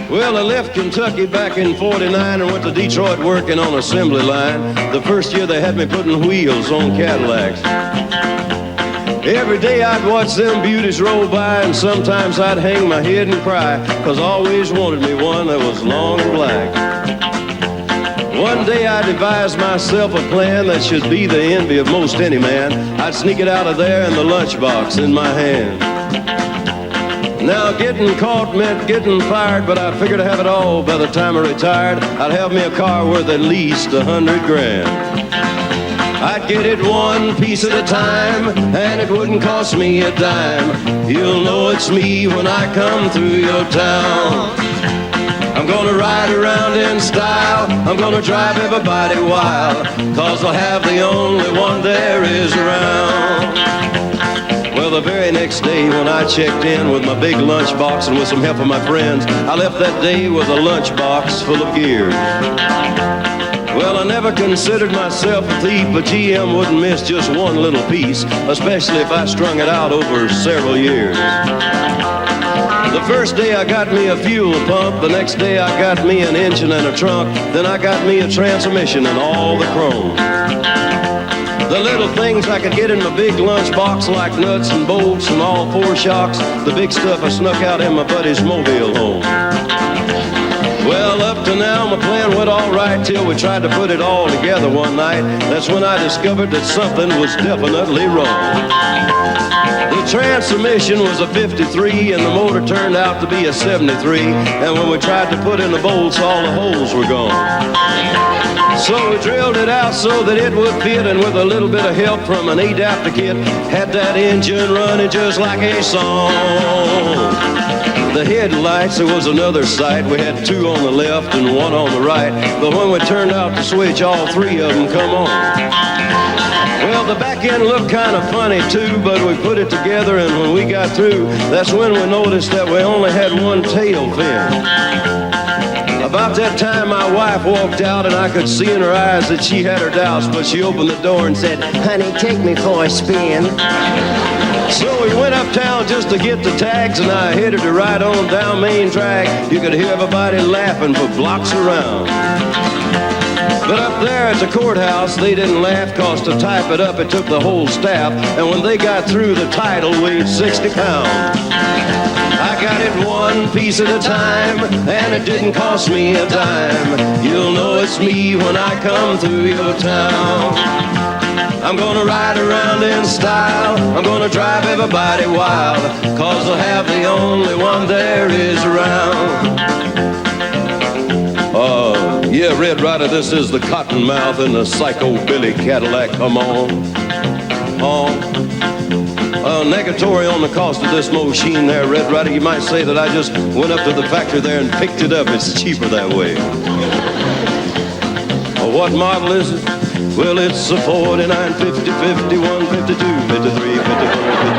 Well, I left Kentucky back in '49 and went to Detroit working on assembly line. The first year they had me putting wheels on Cadillacs. Every day I'd watch them beauties roll by, and sometimes I'd hang my head and cry, 'cause I always wanted me one that was long and black. One day I devised myself a plan that should be the envy of most any man. I'd sneak it out of there in the lunchbox in my hand. Now getting caught meant getting fired, but I figured I'd have it all by the time I retired. I'd have me a car worth at least $100 grand. I'd get it one piece at a time, and it wouldn't cost me a dime. You'll know it's me when I come through your town. I'm gonna ride around in style, I'm gonna drive everybody wild, 'cause I'll have the only one there is around. Well, the very next day when I checked in with my big lunchbox and with some help of my friends, I left that day with a lunchbox full of gear. Well, I never considered myself a thief, but GM wouldn't miss just one little piece, especially if I strung it out over several years. The first day I got me a fuel pump, the next day I got me an engine and a trunk, then I got me a transmission and all the chrome. The little things I could get in my big lunchbox, like nuts and bolts and all four shocks, the big stuff I snuck out in my buddy's mobile home. Well, up to now my plan went all right till we tried to put it all together one night. That's when I discovered that something was definitely wrong. The transmission was a 53 and the motor turned out to be a 73, and when we tried to put in the bolts, all the holes were gone. So we drilled it out so that it would fit, and with a little bit of help from an adapter kit, had that engine running just like a song. The headlights, there was another sight. We had two on the left and one on the right, but when we turned out the switch, all three of them come on. Well, the back end looked kind of funny too, but we put it together, and when we got through, that's when we noticed that we only had one tail fin. About that time, my wife walked out, and I could see in her eyes that she had her doubts, but she opened the door and said, "Honey, take me for a spin." So we went uptown just to get the tags, and I headed to ride on down Main Drag. You could hear everybody laughing for blocks around. But up there at the courthouse, they didn't laugh, 'cause to type it up, it took the whole staff, and when they got through, the title weighed 60 pounds. I got it one piece at a time, and it didn't cost me a dime. You'll know it's me when I come through your town. I'm gonna ride around in style, I'm gonna drive everybody wild, 'cause I'll have the only one there is around. Yeah, Red Rider, this is the Cottonmouth and the Psycho Billy Cadillac, come on. Negatory on the cost of this machine there, Red Rider. You might say that I just went up to the factory there and picked it up. It's cheaper that way. What model is it? Well, it's a 49, 50, 51, 52, 53, 54, 55.